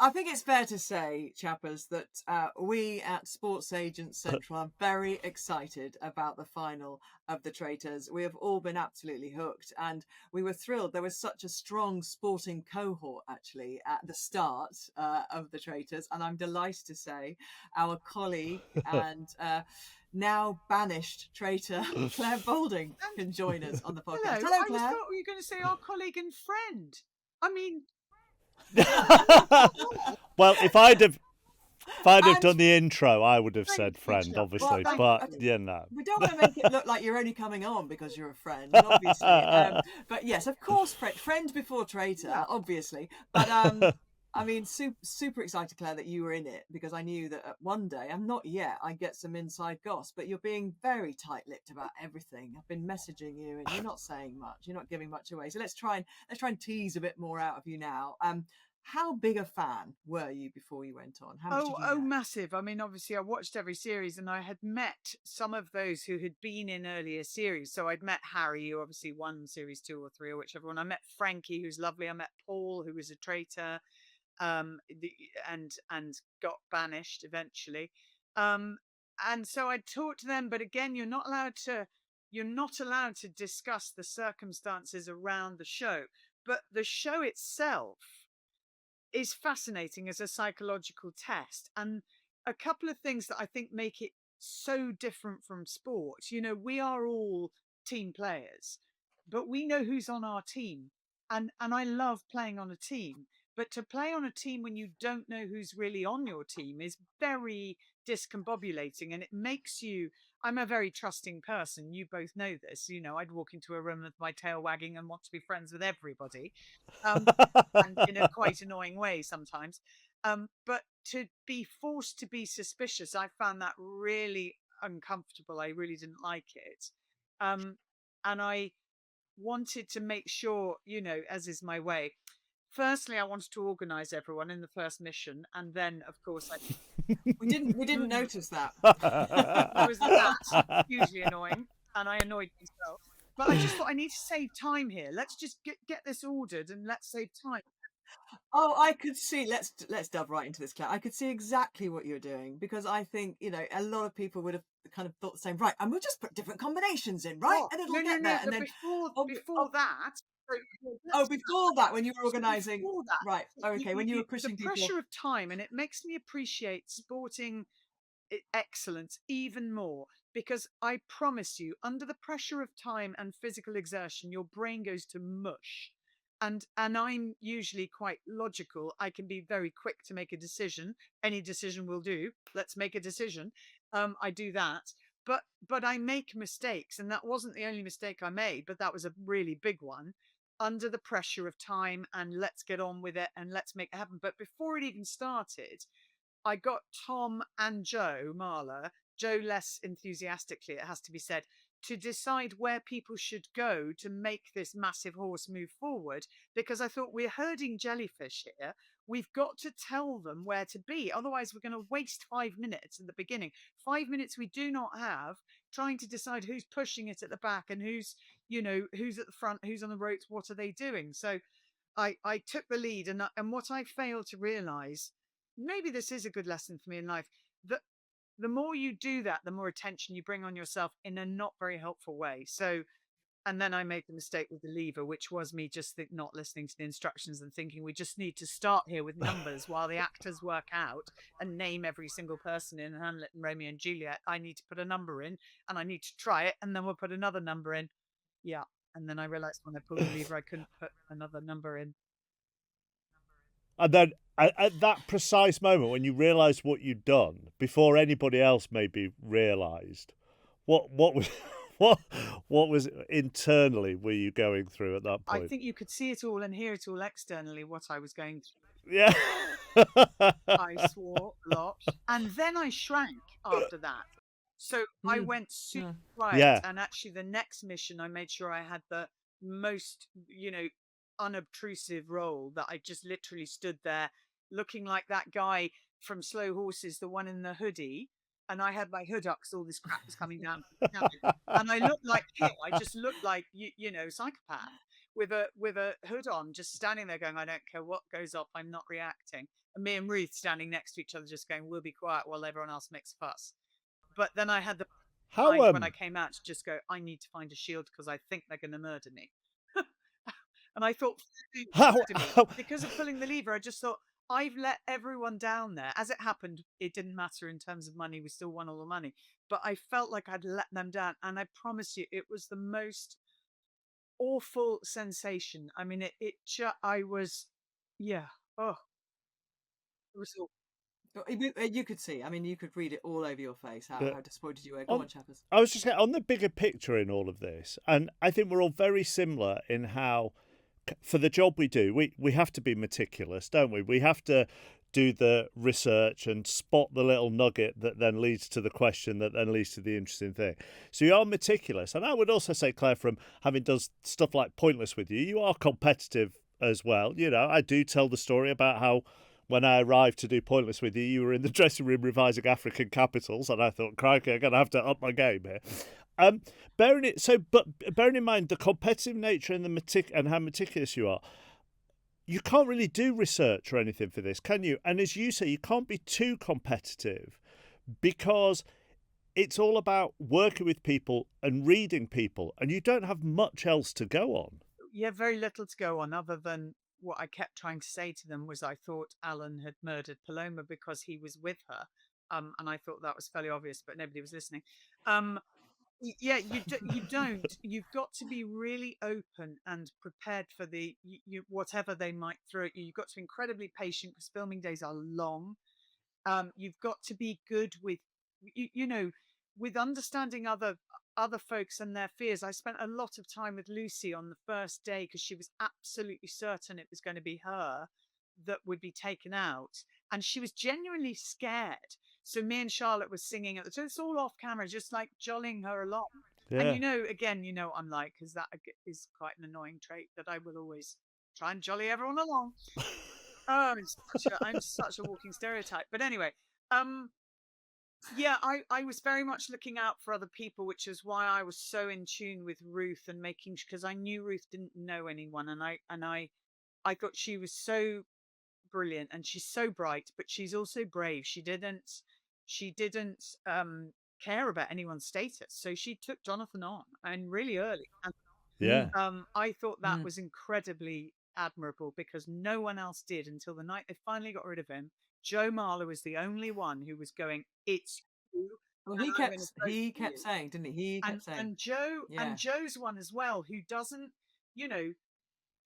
I think it's fair to say, chappers, that we at Sports Agents Central are very excited about the final of the Traitors. We have all been absolutely hooked, and we were thrilled. There was such a strong sporting cohort, actually, at the start of the Traitors, and I'm delighted to say our colleague and now banished traitor Clare Balding can join us on the podcast. Hello, Hello, I Clare. thought you were going to say our colleague and friend. I mean, well, if I'd have And- done the intro, I would have Thank said you, friend, Chuck. obviously. Well, but you know, we don't want to make it look like you're only coming on because you're a friend, obviously. But yes, of course, friend before traitor, Yeah. obviously. But I mean, super excited, Claire, that you were in it, because I knew that one day, I'm not yet, I get some inside goss, but you're being very tight-lipped about everything. I've been messaging you, and you're not saying much. You're not giving much away. So let's try and tease a bit more out of you now. How big a fan were you before you went on? How much did you know? Massive. I mean, obviously, I watched every series, and I had met some of those who had been in earlier series. So I'd met Harry, who obviously won series 2 or 3 or whichever one. I met Frankie, who's lovely. I met Paul, who was a traitor, and got banished eventually. And so I talked to them, but again, you're not allowed to discuss the circumstances around the show. But the show itself is fascinating as a psychological test, and a couple of things that I think make it so different from sport. You know, we are all team players, but we know who's on our team, and I love playing on a team. But to play on a team when you don't know who's really on your team is very discombobulating, and it makes you. I'm a very trusting person. You both know this. You know, I'd walk into a room with my tail wagging and want to be friends with everybody. And in a quite annoying way sometimes. But to be forced to be suspicious, I found that really uncomfortable. I really didn't like it. And I wanted to make sure, you know, as is my way. Firstly, I wanted to organise everyone in the first mission, and then, of course, we didn't notice that. There was that, hugely annoying, and I annoyed myself. But I just thought I need to save time here. Let's just get this ordered and let's save time. Oh, I could see. Let's delve right into this, Claire. I could see exactly what you're doing, because I think, you know, a lot of people would have kind of thought the same. Right, and we'll just put different combinations in, right? And it'll get there. And then before that. Before that, when you were organising, right? Okay, when you were pushing the pressure of time, and it makes me appreciate sporting excellence even more, because I promise you, under the pressure of time and physical exertion, your brain goes to mush. And I'm usually quite logical. I can be very quick to make a decision. Any decision will do. Let's make a decision. I do that. But I make mistakes, and that wasn't the only mistake I made, but that was a really big one, under the pressure of time, and let's get on with it and let's make it happen. But before it even started, I got Tom and Joe Marler, Joe less enthusiastically, it has to be said, to decide where people should go to make this massive horse move forward, because I thought, we're herding jellyfish here. We've got to tell them where to be. Otherwise, we're going to waste 5 minutes at the beginning. 5 minutes we do not have, trying to decide who's pushing it at the back and who's, you know, who's at the front, who's on the ropes, what are they doing? So I took the lead, and what I failed to realise, maybe this is a good lesson for me in life, that the more you do that, the more attention you bring on yourself in a not very helpful way. So, and then I made the mistake with the lever, which was me just not listening to the instructions and thinking we just need to start here with numbers while the actors work out and name every single person in Hamlet and Romeo and Juliet. I need to put a number in, and I need to try it, and then we'll put another number in. Yeah. And then I realized when I pulled the lever, I couldn't put another number in. And then at that precise moment when you realised what you'd done, before anybody else maybe realised, what was what was internally were you going through at that point? I think you could see it all and hear it all externally, what I was going through. Yeah. I swore a lot, and then I shrank after that. So I went super quiet, Yeah. and actually the next mission I made sure I had the most, you know, unobtrusive role, that I just literally stood there looking like that guy from Slow Horses, the one in the hoodie, and I had my hood up because all this crap was coming down, and I looked like him. I just looked like you know, psychopath. with a hood on, just standing there going, I don't care what goes off, I'm not reacting. And me and Ruth standing next to each other, just going, we'll be quiet while everyone else makes a fuss. But then I had the How mind when I came out to just go, I need to find a shield because I think they're going to murder me. And I thought, how, because of pulling the lever, I just thought, I've let everyone down there. As it happened, it didn't matter in terms of money. We still won all the money. But I felt like I'd let them down. And I promise you, it was the most awful sensation. I mean, I was, yeah. Oh, it was awful. You could see. I mean, you could read it all over your face how disappointed you were. Go on, Chappers. I was just saying, on the bigger picture in all of this, and I think we're all very similar in how, for the job we do, we have to be meticulous, don't we? We have to do the research and spot the little nugget that then leads to the question that then leads to the interesting thing. So you are meticulous. And I would also say, Claire, from having done stuff like Pointless with you, you are competitive as well. You know, I do tell the story about how when I arrived to do Pointless with you, you were in the dressing room revising African capitals, and I thought, crikey, I'm going to have to up my game here. Bearing in mind the competitive nature and how meticulous you are, you can't really do research or anything for this, can you? And as you say, you can't be too competitive because it's all about working with people and reading people, and you don't have much else to go on. Yeah, very little to go on other than what I kept trying to say to them was I thought Alan had murdered Paloma because he was with her. And I thought that was fairly obvious, but nobody was listening. Yeah, you don't. You've got to be really open and prepared for whatever they might throw at you. You've got to be incredibly patient because filming days are long. You've got to be good with, with understanding other folks and their fears. I spent a lot of time with Lucy on the first day because she was absolutely certain it was going to be her that would be taken out, and she was genuinely scared. So me and Charlotte was singing at the time. It's all off camera, just like jollying her along. Yeah. And again, I'm like, because that is quite an annoying trait that I will always try and jolly everyone along. Oh, I'm such a walking stereotype. But anyway, yeah, I was very much looking out for other people, which is why I was so in tune with Ruth and making, because I knew Ruth didn't know anyone, and I thought she was so brilliant and she's so bright, but she's also brave. She didn't care about anyone's status, so she took Jonathan on and really early. And Yeah. I thought that was incredibly admirable because no one else did until the night they finally got rid of him. Joe Marler was the only one who was going, "It's you." Well, he kept saying, didn't he? He kept saying, and Joe's one as well, who doesn't,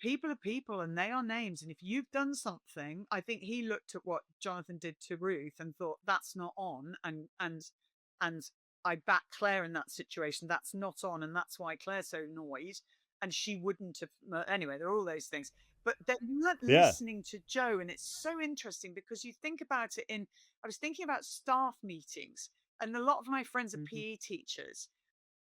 people are people and they are names. And if you've done something, I think he looked at what Jonathan did to Ruth and thought that's not on. And I back Claire in that situation. That's not on. And that's why Claire's so annoyed. And she wouldn't have. Anyway, there are all those things. But they weren't listening to Joe. And it's so interesting because you think about it I was thinking about staff meetings. And a lot of my friends are PE teachers.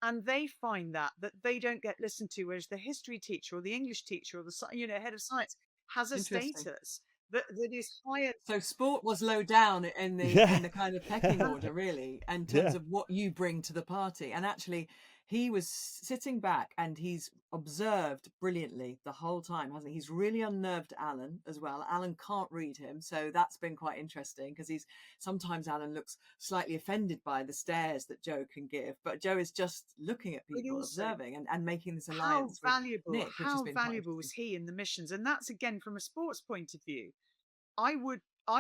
And they find that they don't get listened to, whereas the history teacher or the English teacher or the head of science has a status that is higher. So sport was low down in the kind of pecking order, really, in terms of what you bring to the party. And actually, he was sitting back and he's observed brilliantly the whole time, hasn't he? He's really unnerved Alan as well. Alan can't read him, so that's been quite interesting because sometimes Alan looks slightly offended by the stares that Joe can give, but Joe is just looking at people, observing and making this alliance with Nick, which has been how valuable was he in the missions? And that's again from a sports point of view. I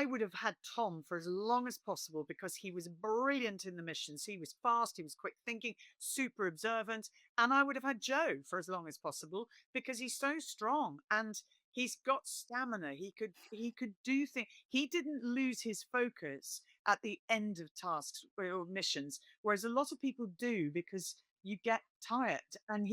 would have had Tom for as long as possible because he was brilliant in the missions. He was fast, he was quick thinking, super observant. And I would have had Joe for as long as possible because he's so strong and he's got stamina. He could do things. He didn't lose his focus at the end of tasks or missions, whereas a lot of people do because you get tired. And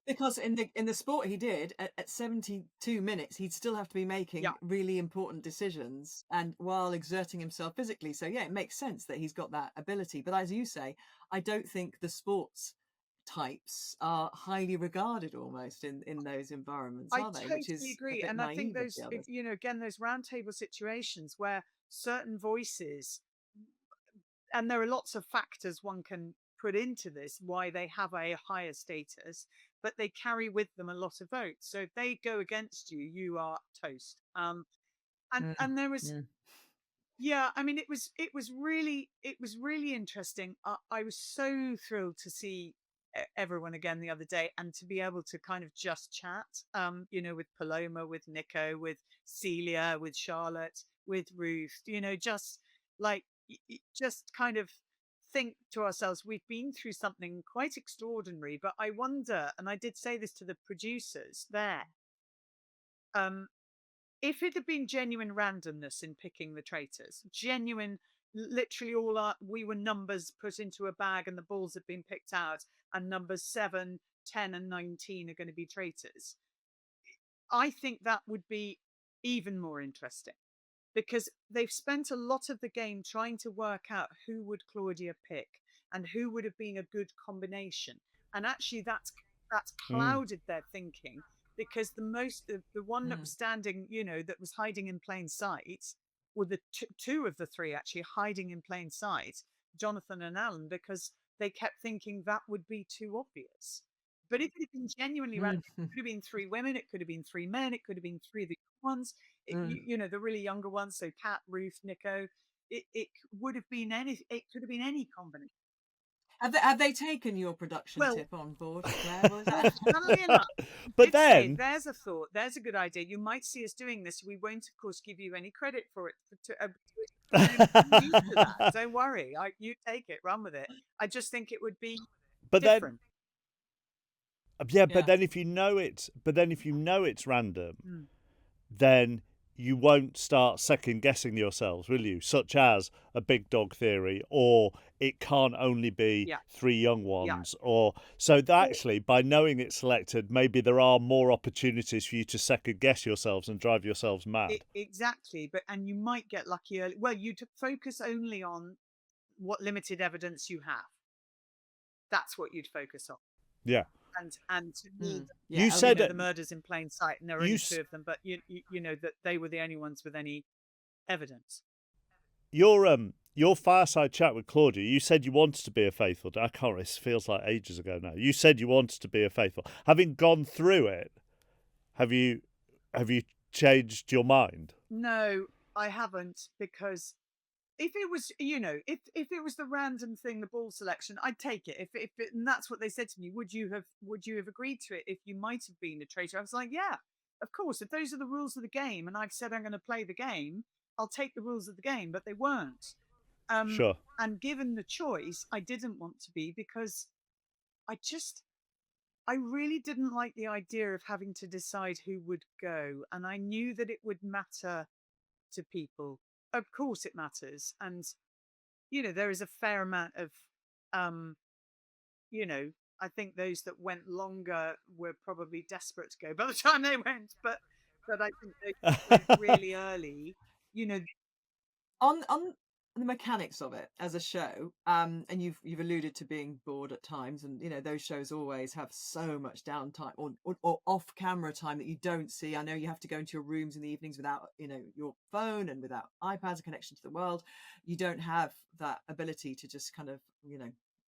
because in the sport he did at 72 minutes he'd still have to be making really important decisions and while exerting himself physically. So yeah, it makes sense that he's got that ability. But as you say, I don't think the sports types are highly regarded almost in those environments, are they? Which is agree. And I think those again those roundtable situations where certain voices, and there are lots of factors one can put into this why they have a higher status, but they carry with them a lot of votes. So if they go against you, you are toast. And there was, Mm. yeah, I mean, it was really interesting. I was so thrilled to see everyone again the other day, and to be able to kind of just chat, with Paloma, with Nico, with Celia, with Charlotte, with Ruth, just like just kind of think to ourselves, we've been through something quite extraordinary. But I wonder, and I did say this to the producers there, um, if it had been genuine randomness in picking the traitors, genuine, literally we were numbers put into a bag and the balls had been picked out, and numbers 7, 10, and 19 are going to be traitors, I think that would be even more interesting, because they've spent a lot of the game trying to work out who would Claudia pick and who would have been a good combination. And actually that's Mm. clouded their thinking, because the one that was standing, that was hiding in plain sight, were the two of the three actually hiding in plain sight, Jonathan and Alan, because they kept thinking that would be too obvious. But if it had been genuinely random, it could have been 3 women, it could have been 3 men, it could have been 3 of the ones, the really younger ones, so Kat, Ruth, Nico. It would have been it could have been any combination. Have they taken your production Well, tip on board, Claire? Was well, that? funnily enough, But did say, then, there's a thought, there's a good idea. You might see us doing this. We won't, of course, give you any credit for it. I'm used to that. Don't worry. You take it, run with it. I just think it would be but then, different. yeah, Yeah. if you know it's random, Mm. then you won't start second guessing yourselves, will you? Such as a big dog theory, or it can't only be Yeah. 3 young ones, or so that actually, by knowing it's selected, maybe there are more opportunities for you to second guess yourselves and drive yourselves mad. Exactly. And you might get lucky early. Well, you'd focus only on what limited evidence you have. That's what you'd focus on. Yeah. And to me, Yeah. You said the murders in plain sight, and there are only 2 of them, but you know that they were the only ones with any evidence. your fireside chat with Claudia, you said you wanted to be a faithful. I can't. It feels like ages ago now. You said you wanted to be a faithful. Having gone through it, have you changed your mind? No, I haven't, because if it was, if it was the random thing, the ball selection, I'd take it. And that's what they said to me. Would you have agreed to it if you might have been a traitor? I was like, yeah, of course. If those are the rules of the game, and I've said I'm going to play the game, I'll take the rules of the game. But they weren't. Sure. And given the choice, I didn't want to be, because I really didn't like the idea of having to decide who would go. And I knew that it would matter to people. Of course it matters. And, there is a fair amount of, I think those that went longer were probably desperate to go by the time they went. But I think they went really early, you know, On the mechanics of it as a show, and you've alluded to being bored at times, and those shows always have so much downtime or off camera time that you don't see. I know you have to go into your rooms in the evenings without your phone and without iPads, a connection to the world. You don't have that ability to just kind of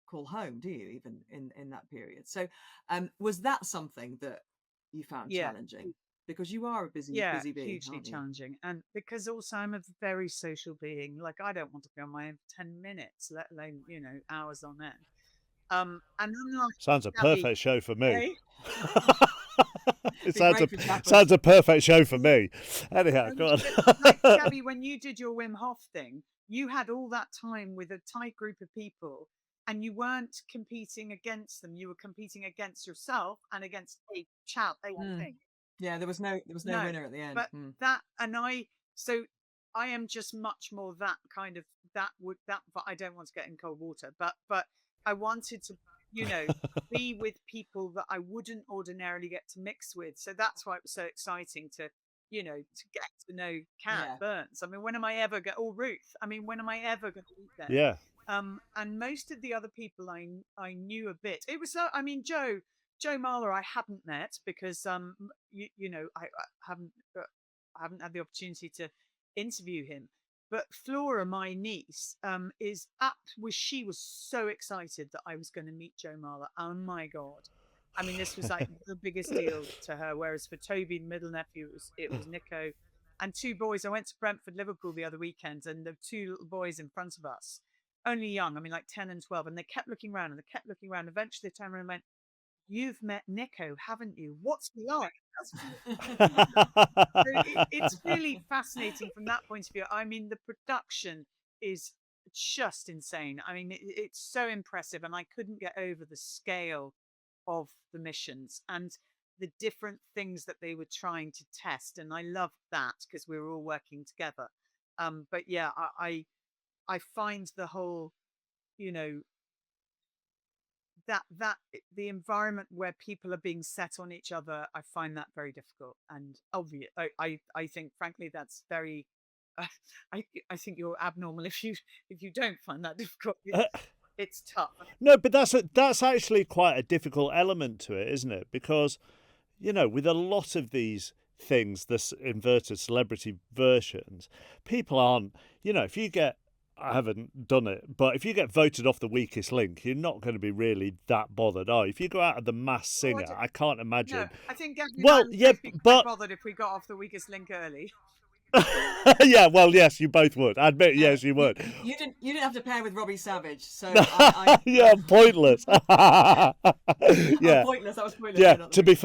call home, do you, even in that period? So was that something that you found yeah, challenging, because you are a busy being, hugely aren't you? challenging. And because also I'm a very social being, like I don't want to be on my own for 10 minutes, let alone, hours on end. And unlike Sounds a Gabby, perfect show for me. hey, It Be great for sounds chappers. a perfect show for me. Anyhow, go on. like Gabby, when you did your Wim Hof thing, you had all that time with a tight group of people, and you weren't competing against them. You were competing against yourself and against a thing. Yeah, there was no No, winner at the end. but so I am just much more that kind of but I don't want to get in cold water, but I wanted to, be with people that I wouldn't ordinarily get to mix with. So that's why it was so exciting to, to get to know Kat Yeah. Burns. I mean, when am I ever going, or Ruth? I mean, when am I ever going to meet them? Yeah. And most of the other people I knew a bit. It was, I mean, Joe Marler I hadn't met, because I haven't had the opportunity to interview him. But Flora, my niece, she was so excited that I was going to meet Joe Marler. Oh my god! I mean, this was like the biggest deal to her. Whereas for Toby, the middle nephew, it was Nico, and two boys. I went to Brentford, Liverpool the other weekend, and the two little boys in front of us, only young. I mean, like 10 and 12, and they kept looking around and they kept looking around. Eventually, they turned around and went, "You've met Nico, haven't you? What's he like?" It's really fascinating from that point of view. I mean, the production is just insane. I mean, it's so impressive, and I couldn't get over the scale of the missions and the different things that they were trying to test. And I love that because we were all working together. But yeah, I find the whole, you know, that the environment where people are being set on each other, I find that very difficult and obvious. I think frankly that's very I think you're abnormal if you don't find that difficult. It's tough. No, but that's actually quite a difficult element to it, isn't it? Because, you know, with a lot of these things, this inverted celebrity versions, people aren't, you know, if you get, I haven't done it, but if you get voted off the weakest link, you're not going to be really that bothered, are you? If you go out of the Masked Singer, I can't imagine. No, I think Gabby and well, Mark yeah, would be quite but bothered if we got off the weakest link early. yeah, well, yes, you both would. I admit, yes, you would. You didn't have to pair with Robbie Savage, so yeah, pointless. yeah, oh, pointless. That was pointless. yeah. To be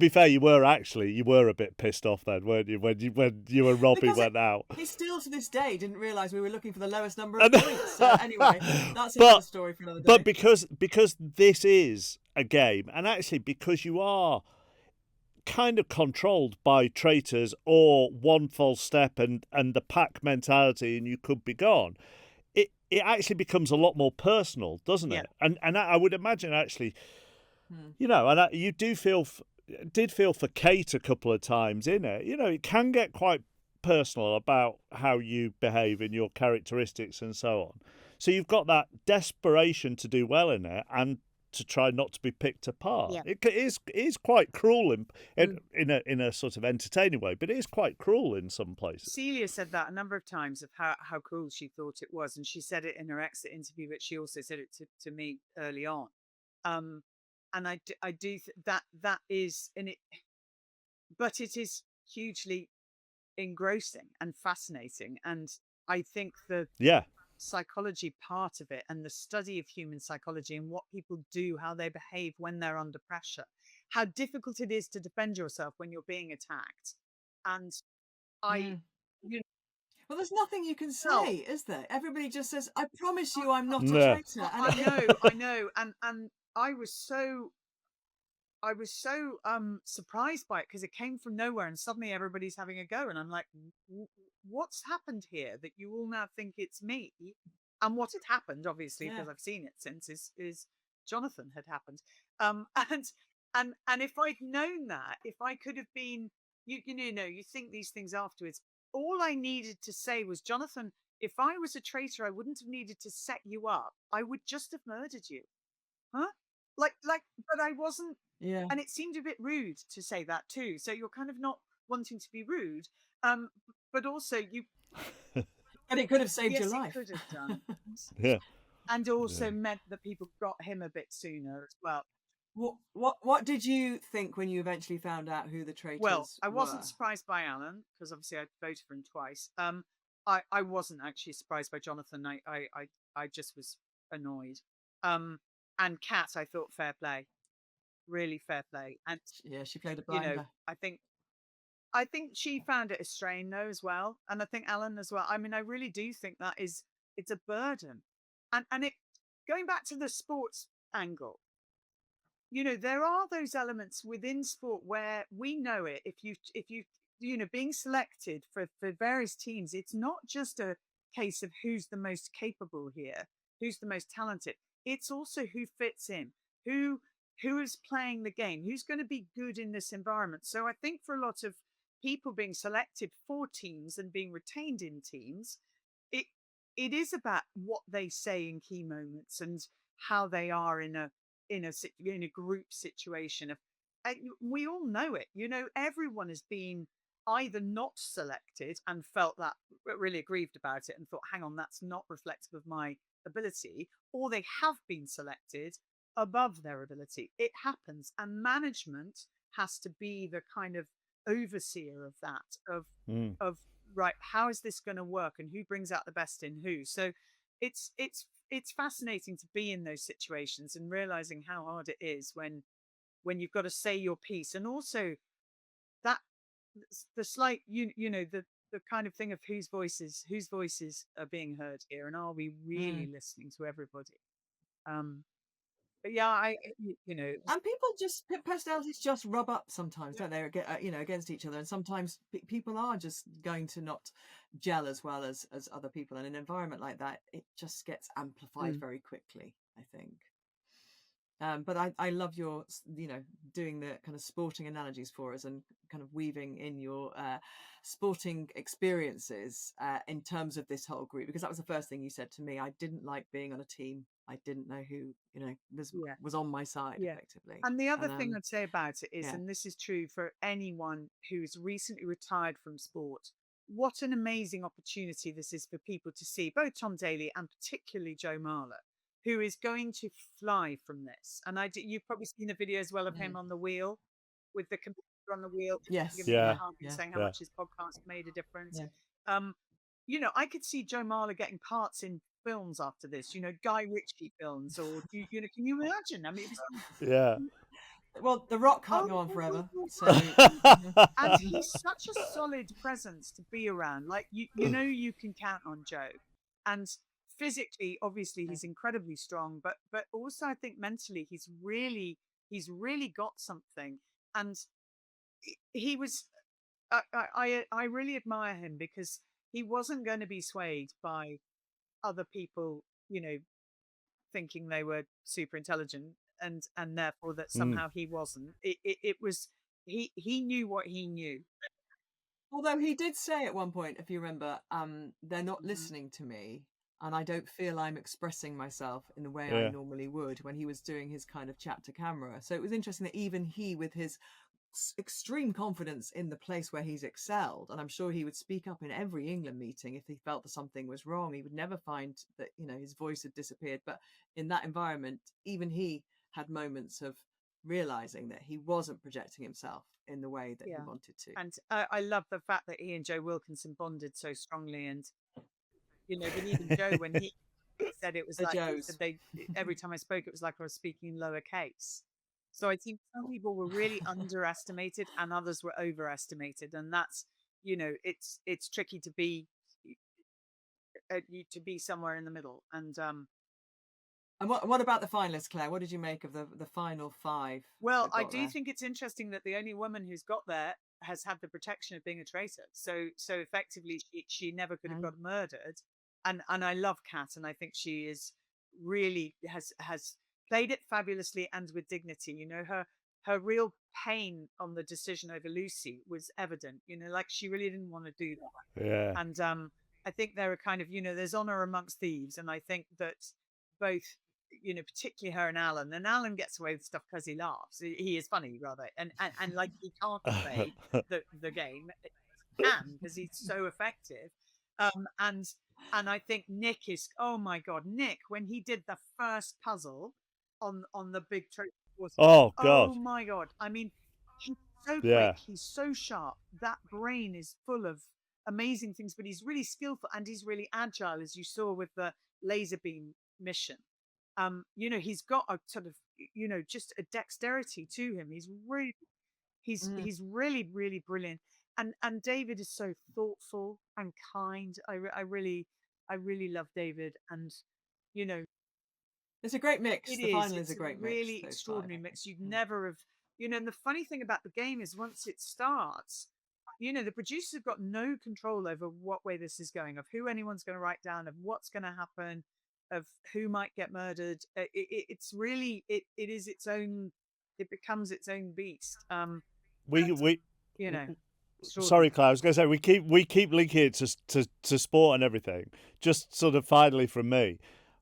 fair, you were a bit pissed off then, weren't you? When you and Robbie went out. He still to this day didn't realise we were looking for the lowest number of points. Anyway, that's another story for another day. But because this is a game, and actually because you are kind of controlled by traitors or one false step and the pack mentality and you could be gone, it actually becomes a lot more personal, doesn't it? And I would imagine actually, you know, and you did feel for Kate a couple of times in it. You know, it can get quite personal about how you behave and your characteristics and so on. So you've got that desperation to do well in it and to try not to be picked apart. Yeah. It is quite cruel in a sort of entertaining way, but it is quite cruel in some places. Celia said that a number of times of how cruel she thought it was, and she said it in her exit interview, but she also said it to me early on. And I do that is in it, but it is hugely engrossing and fascinating, and I think the psychology part of it and the study of human psychology and what people do, how they behave when they're under pressure, how difficult it is to defend yourself when you're being attacked. And well, there's nothing you can say, is there? Everybody just says, "I promise you, I'm not a traitor." I know, and I was so surprised by it because it came from nowhere and suddenly everybody's having a go, and I'm like, what's happened here that you all now think it's me? And what had happened, obviously, because I've seen it since, is Jonathan had happened. And if I'd known that, if I could have been, you think these things afterwards. All I needed to say was, Jonathan, if I was a traitor, I wouldn't have needed to set you up. I would just have murdered you. Huh? Like, but I wasn't. Yeah. And it seemed a bit rude to say that too. So you're kind of not wanting to be rude. But also you. But it could have saved your Yes, life. it could have done. Yeah. And also meant that people got him a bit sooner as well. What did you think when you eventually found out who the traitors were? Well, I wasn't surprised by Alan because obviously I voted for him twice. I wasn't actually surprised by Jonathan. I just was annoyed. And Kat, I thought fair play. Really fair play. And yeah, she played a blinder. I think she found it a strain though as well, and I think Alan as well. I mean, I really do think it's a burden, and it going back to the sports angle. You know, there are those elements within sport where we know it. If you being selected for various teams, it's not just a case of who's the most capable here, who's the most talented. It's also who fits in, who is playing the game, who's going to be good in this environment. So I think for a lot of people being selected for teams and being retained in teams, it is about what they say in key moments and how they are in a group situation. We all know it. You know, everyone has been either not selected and felt that really aggrieved about it and thought, hang on, that's not reflective of my ability, or they have been selected above their ability. It happens, and management has to be the kind of overseer of that, of right, how is this going to work, and who brings out the best in who. So it's fascinating to be in those situations and realizing how hard it is when you've got to say your piece, and also that the slight the kind of thing of whose voices are being heard here, and are we really listening to everybody. But yeah, And people just personalities just rub up sometimes, don't they? Against each other, and sometimes people are just going to not gel as well as other people. And in an environment like that, it just gets amplified very quickly, I think. But I love your, doing the kind of sporting analogies for us and kind of weaving in your sporting experiences in terms of this whole group, because that was the first thing you said to me. I didn't like being on a team. I didn't know who, was on my side effectively. And the other thing I'd say about it is, and this is true for anyone who's recently retired from sport, what an amazing opportunity this is for people to see, both Tom Daley and particularly Joe Marler, who is going to fly from this. And you've probably seen the video as well of him on the wheel, with the computer on the wheel, saying how much his podcast made a difference. I could see Joe Marler getting parts in films after this, Guy Ritchie films, or can you imagine? I mean, well, The Rock can't go on forever, so and he's such a solid presence to be around. Like you can count on Joe, and physically, obviously, he's incredibly strong, but also I think mentally he's really got something. And he was, I really admire him, because he wasn't going to be swayed by other people, thinking they were super intelligent, and therefore that somehow he wasn't. It was, he knew what he knew. Although he did say at one point, if you remember, they're not listening to me, and I don't feel I'm expressing myself in the way I normally would, when he was doing his kind of chat to camera. So it was interesting that even he, with his extreme confidence in the place where he's excelled, and I'm sure he would speak up in every England meeting if he felt that something was wrong. He would never find that his voice had disappeared, but in that environment, even he had moments of realizing that he wasn't projecting himself in the way that he wanted to. And I love the fact that he and Joe Wilkinson bonded so strongly, and but even Joe, when he said it was like, he said every time I spoke, it was like I was speaking lowercase. So I think some people were really underestimated and others were overestimated, and that's it's tricky to be somewhere in the middle. And what about the finalists, Claire? What did you make of the final five? Well, I do think it's interesting that the only woman who's got there has had the protection of being a traitor. So effectively, she never could have got murdered. And I love Kat, and I think she is really has played it fabulously and with dignity. Her real pain on the decision over Lucy was evident. Like she really didn't want to do that. Yeah. And I think there are kind of there's honor amongst thieves, and I think that both particularly her and Alan gets away with stuff because he laughs. He is funny, rather, and like he can't play the game, because he's so effective. And I think Nick is, oh my God, Nick, when he did the first puzzle on the big Traitors. Oh God. Oh my God. I mean, he's so quick, he's so sharp. That brain is full of amazing things, but he's really skillful and he's really agile, as you saw with the laser beam mission. He's got a sort of, just a dexterity to him. He's really, really brilliant. And David is so thoughtful and kind. I really love David, and it's a great mix. The final is a great mix. Really extraordinary mix. You'd never have, and the funny thing about the game is once it starts, the producers have got no control over what way this is going, of who anyone's going to write down, of what's going to happen, of who might get murdered. It's really, it is its own, it becomes its own beast. Sorry, Claire, I was going to say we keep linking it to sport and everything. Just sort of finally from me,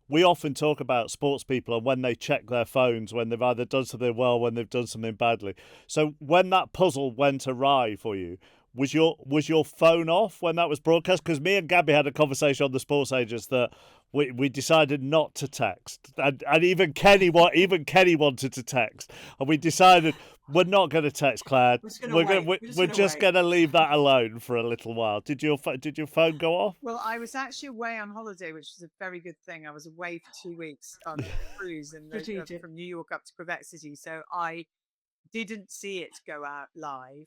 we often talk about sports people and when they check their phones, when they've either done something well, when they've done something badly. So when that puzzle went awry for you, Was your phone off when that was broadcast? Because me and Gabby had a conversation on the Sports Agents that we decided not to text, and even Kenny wanted to text, and we decided we're not going to text Claire. We're just going to leave that alone for a little while. Did your phone go off? Well, I was actually away on holiday, which was a very good thing. I was away for 2 weeks on a cruise from New York up to Quebec City, so I didn't see it go out live.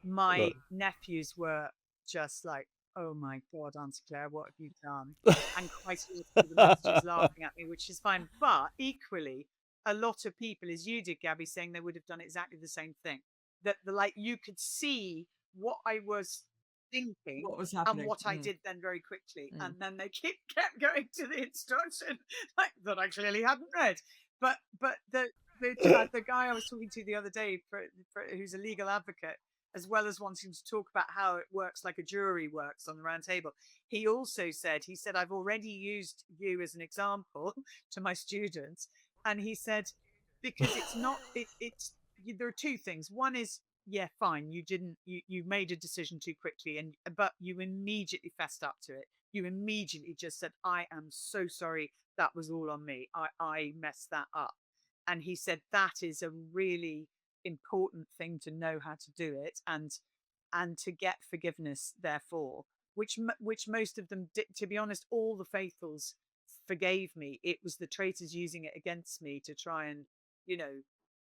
My nephews were just like, "Oh my God, Auntie Claire, what have you done?" And quite a lot of the messages laughing at me, which is fine. But equally, a lot of people, as you did, Gabby, saying they would have done exactly the same thing. That you could see what I was thinking, what was happening, and what I did then very quickly, and then they kept going to the instruction that I clearly hadn't read. But the guy I was talking to the other day, who's a legal advocate, as well as wanting to talk about how it works like a jury works on the round table, he also said, I've already used you as an example to my students. And he said, because it's not, there are two things. One is, yeah, fine, you made a decision too quickly, but you immediately fessed up to it. You immediately just said, I am so sorry, that was all on me. I messed that up. And he said that is a really important thing to know how to do it, and to get forgiveness, therefore, which most of them did. To be honest, all the faithfuls forgave me. It was the traitors using it against me to try and,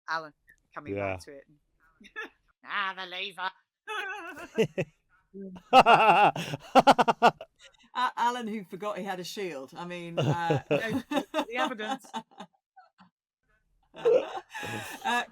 Alan coming back to it. The lever. Alan, who forgot he had a shield. I mean, the evidence.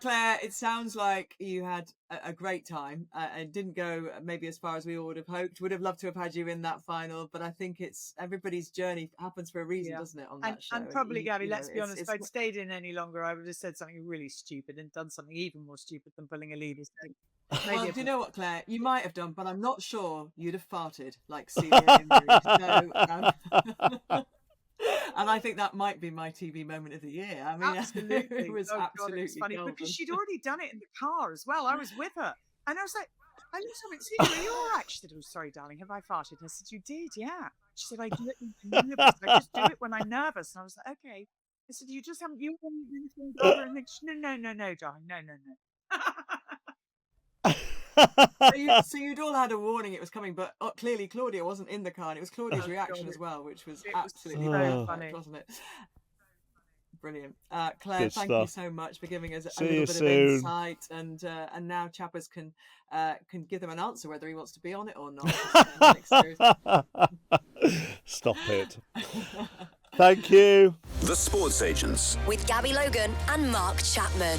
Claire, it sounds like you had a great time. It didn't go maybe as far as we all would have hoped. Would have loved to have had you in that final, but I think it's everybody's journey happens for a reason, doesn't it? On that show, and probably, Gabby, let's be honest, if I'd stayed in any longer, I would have said something really stupid and done something even more stupid than pulling a leader. Well, do you know what, Claire? You might have done, but I'm not sure you'd have farted like Celia in Bruges. So, and I think that might be my TV moment of the year. I mean, absolutely. It was absolutely it was funny golden. because she'd already done it in the car as well. I was with her, and I was like, I looked at her and said, "Celia, are you all right?" She said, "Oh, sorry, darling, have I farted?" I said, "You did, yeah." She said, "I do it when I'm nervous. I just do it when I'm nervous." And I was like, "Okay." I said, "You just haven't anything over?" And no, darling, no. So you'd all had a warning it was coming, but clearly Claudia wasn't in the car, and it was Claudia's reaction as well, which was absolutely very funny, wasn't it? Brilliant. Claire, thank you so much for giving us a little bit of insight, and now Chappers can give them an answer whether he wants to be on it or not. Stop it. Thank you. The Sports Agents with Gabby Logan and Mark Chapman.